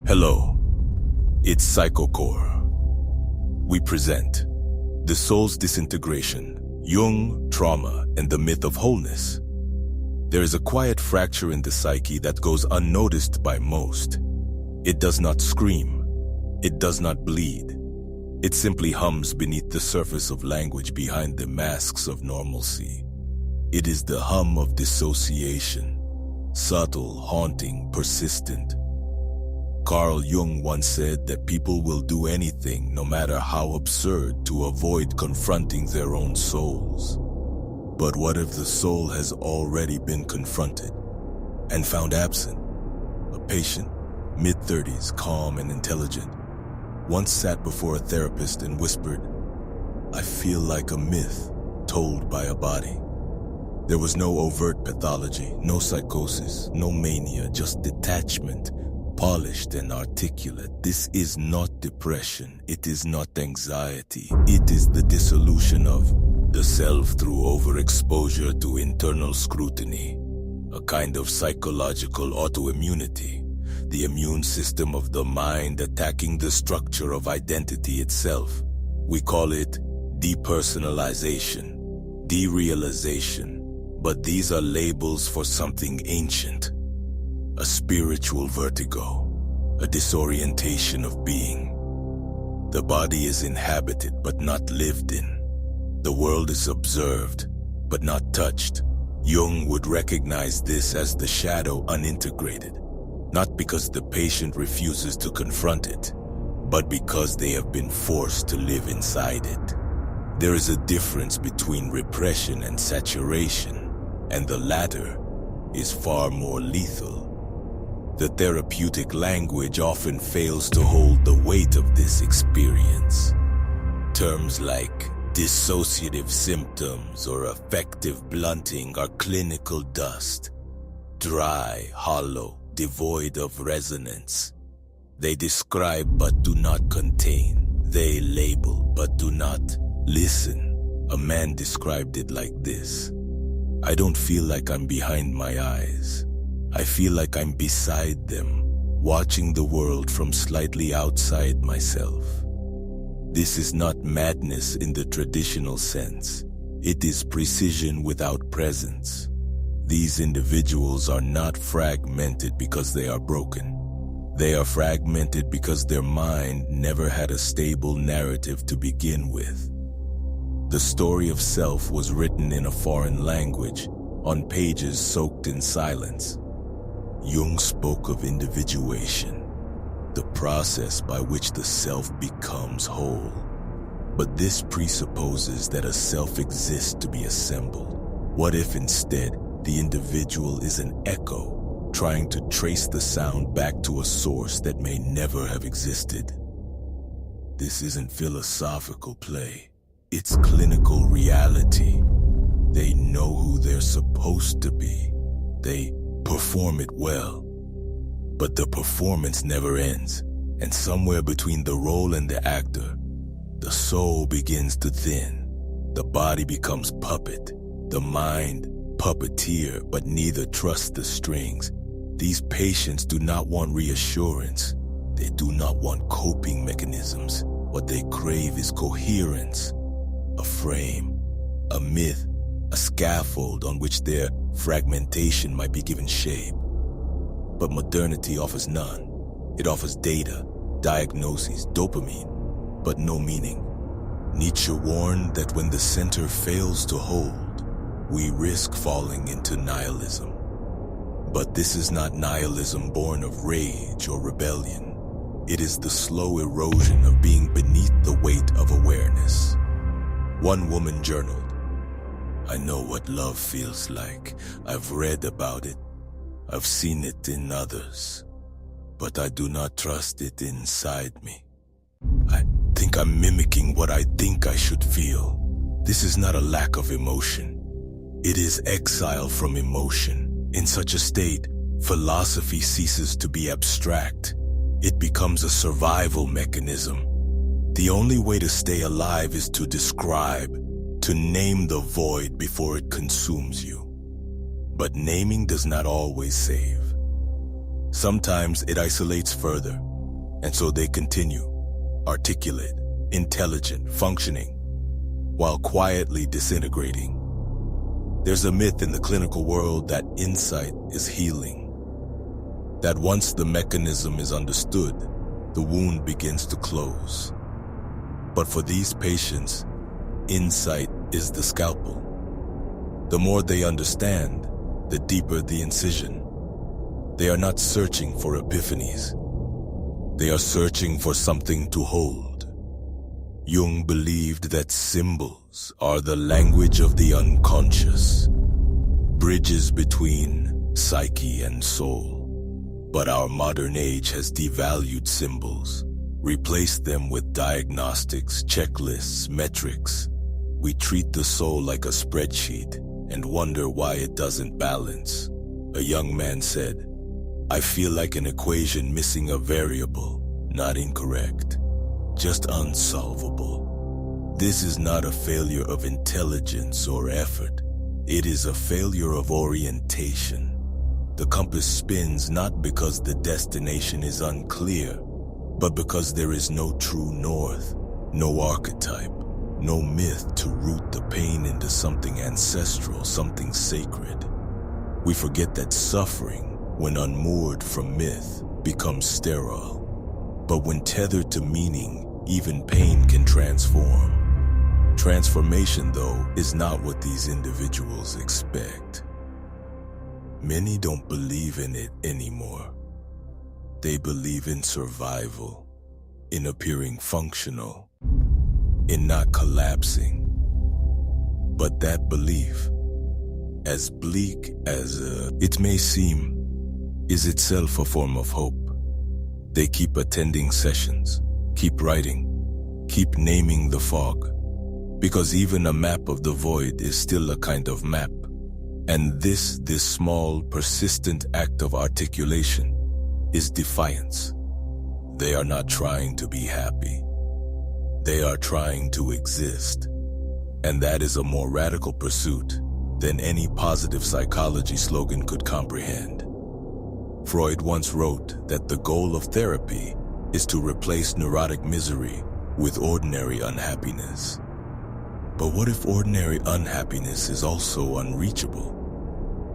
Hello, it's Psychocore. We present The Soul's Disintegration, Jung, Trauma, and the Myth of Wholeness. There is a quiet fracture in the psyche that goes unnoticed by most. It does not scream. It does not bleed. It simply hums beneath the surface of language behind the masks of normalcy. It is the hum of dissociation, subtle, haunting, persistent. Carl Jung once said that people will do anything, no matter how absurd, to avoid confronting their own souls. But what if the soul has already been confronted and found absent? A patient, mid-30s, calm and intelligent, once sat before a therapist and whispered, "I feel like a myth told by a body." There was no overt pathology, no psychosis, no mania, just detachment, polished and articulate. This is not depression. It is not anxiety. It is the dissolution of the self through overexposure to internal scrutiny, a kind of psychological autoimmunity, the immune system of the mind attacking the structure of identity itself. We call it depersonalization, derealization, but these are labels for something ancient. A spiritual vertigo, a disorientation of being. The body is inhabited but not lived in. The world is observed but not touched. Jung would recognize this as the shadow unintegrated, not because the patient refuses to confront it, but because they have been forced to live inside it. There is a difference between repression and saturation, and the latter is far more lethal. The therapeutic language often fails to hold the weight of this experience. Terms like dissociative symptoms or affective blunting are clinical dust. Dry, hollow, devoid of resonance. They describe but do not contain. They label but do not listen. A man described it like this: "I don't feel like I'm behind my eyes. I feel like I'm beside them, watching the world from slightly outside myself." This is not madness in the traditional sense. It is precision without presence. These individuals are not fragmented because they are broken. They are fragmented because their mind never had a stable narrative to begin with. The story of self was written in a foreign language, on pages soaked in silence. Jung spoke of individuation, the process by which the self becomes whole. But this presupposes that a self exists to be assembled. What if instead the individual is an echo, trying to trace the sound back to a source that may never have existed? This isn't philosophical play. It's clinical reality. They know who they're supposed to be. They perform it well. But the performance never ends, and somewhere between the role and the actor, the soul begins to thin. The body becomes puppet, the mind puppeteer, but neither trusts the strings. These patients do not want reassurance. They do not want coping mechanisms. What they crave is coherence, a frame, a myth, a scaffold on which their fragmentation might be given shape. But modernity offers none. It offers data, diagnoses, dopamine, but no meaning. Nietzsche warned that when the center fails to hold, we risk falling into nihilism. But this is not nihilism born of rage or rebellion. It is the slow erosion of being beneath the weight of awareness. One woman journaled, "I know what love feels like. I've read about it. I've seen it in others. But I do not trust it inside me. I think I'm mimicking what I think I should feel." This is not a lack of emotion. It is exile from emotion. In such a state, philosophy ceases to be abstract. It becomes a survival mechanism. The only way to stay alive is to describe, to name the void before it consumes you. But naming does not always save. Sometimes it isolates further, And so they continue, articulate, intelligent, functioning, while quietly disintegrating. There's a myth in the clinical world that insight is healing, that once the mechanism is understood, the wound begins to close. But for these patients, insight is the scalpel. The more they understand, the deeper the incision. They are not searching for epiphanies. They are searching for something to hold. Jung believed that symbols are the language of the unconscious, bridges between psyche and soul. But our modern age has devalued symbols, replaced them with diagnostics, checklists, metrics. We treat the soul like a spreadsheet and wonder why it doesn't balance. A young man said, "I feel like an equation missing a variable, not incorrect, just unsolvable." This is not a failure of intelligence or effort. It is a failure of orientation. The compass spins not because the destination is unclear, but because there is no true north, no archetype, no myth to root the pain into something ancestral, something sacred. We forget that suffering, when unmoored from myth, becomes sterile. But when tethered to meaning, even pain can transform. Transformation, though, is not what these individuals expect. Many don't believe in it anymore. They believe in survival, in appearing functional, in not collapsing. But that belief, as bleak as it may seem, is itself a form of hope. They keep attending sessions, keep writing, keep naming the fog, because even a map of the void is still a kind of map. And this small, persistent act of articulation is defiance. They are not trying to be happy. They are trying to exist. And that is a more radical pursuit than any positive psychology slogan could comprehend. Freud once wrote that the goal of therapy is to replace neurotic misery with ordinary unhappiness. But what if ordinary unhappiness is also unreachable?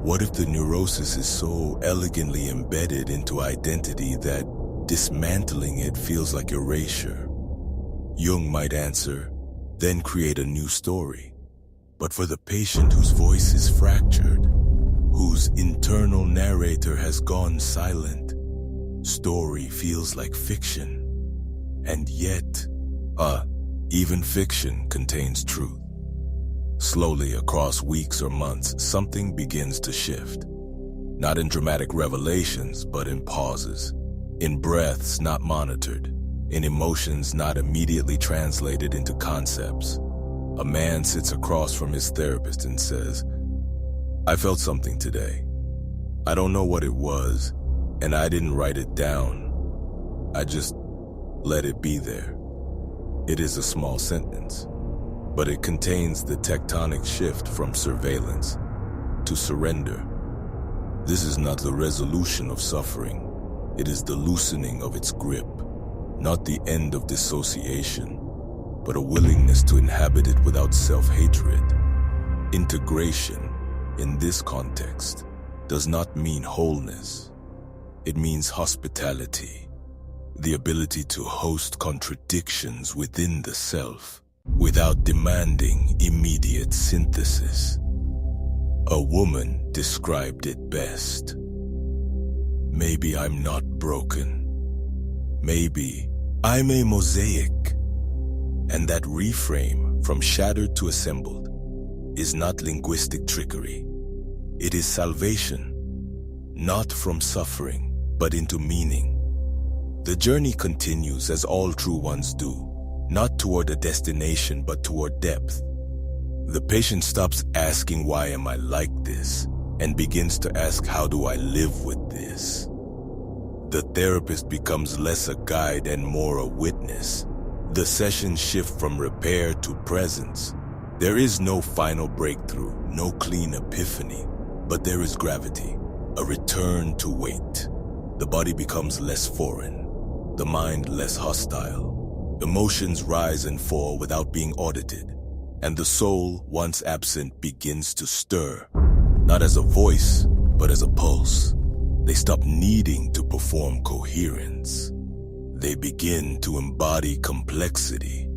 What if the neurosis is so elegantly embedded into identity that dismantling it feels like erasure? Jung might answer, then create a new story. But for the patient whose voice is fractured, whose internal narrator has gone silent, story feels like fiction. And yet, even fiction contains truth. Slowly, across weeks or months, something begins to shift. Not in dramatic revelations, but in pauses. In breaths not monitored. In emotions not immediately translated into concepts. A man sits across from his therapist and says, "I felt something today. I don't know what it was, and I didn't write it down. I just let it be there." It is a small sentence, but it contains the tectonic shift from surveillance to surrender. This is not the resolution of suffering. It is the loosening of its grip, not the end of dissociation, but a willingness to inhabit it without self-hatred. Integration, in this context, does not mean wholeness. It means hospitality, the ability to host contradictions within the self without demanding immediate synthesis. A woman described it best. Maybe I'm not broken. Maybe I'm a mosaic. And that reframe from shattered to assembled is not linguistic trickery. It is salvation, not from suffering, but into meaning. The journey continues as all true ones do, not toward a destination, but toward depth. The patient stops asking, "Why am I like this?" and begins to ask, "How do I live with this?" The therapist becomes less a guide and more a witness. The sessions shift from repair to presence. There is no final breakthrough, no clean epiphany, but there is gravity, a return to weight. The body becomes less foreign. the mind less hostile. Emotions rise and fall without being audited, and the soul, once absent, begins to stir, not as a voice, but as a pulse. They stop needing to perform coherence. They begin to embody complexity,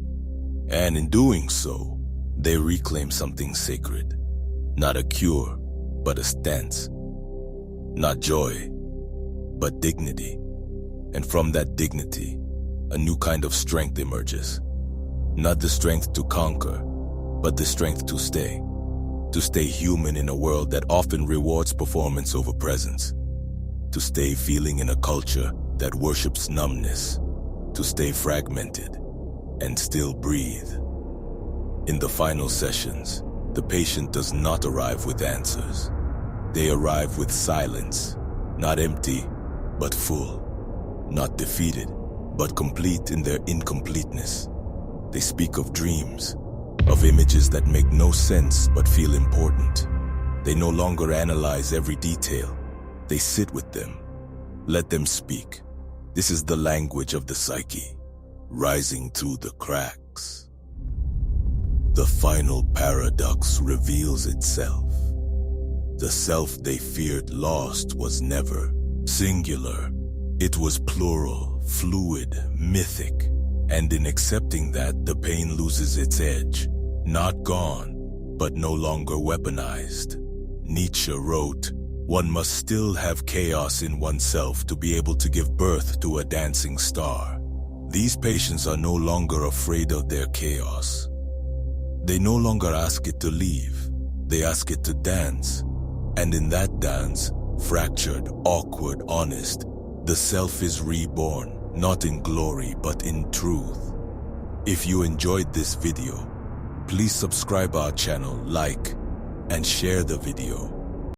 and in doing so, they reclaim something sacred. Not a cure, but a stance. Not joy, but dignity. And from that dignity, a new kind of strength emerges. Not the strength to conquer, but the strength to stay. To stay human in a world that often rewards performance over presence. To stay feeling in a culture that worships numbness. To stay fragmented and still breathe. In the final sessions, the patient does not arrive with answers. They arrive with silence, not empty, but full. Not defeated, but complete in their incompleteness. They speak of dreams, of images that make no sense but feel important. They no longer analyze every detail. They sit with them. Let them speak. This is the language of the psyche, rising through the cracks. The final paradox reveals itself. The self they feared lost was never singular. It was plural, fluid, mythic, and in accepting that, the pain loses its edge. Not gone, but no longer weaponized. Nietzsche wrote, "One must still have chaos in oneself to be able to give birth to a dancing star." These patients are no longer afraid of their chaos. They no longer ask it to leave. They ask it to dance. And in that dance, fractured, awkward, honest, the self is reborn, not in glory, but in truth. If you enjoyed this video, please subscribe our channel, like, and share the video.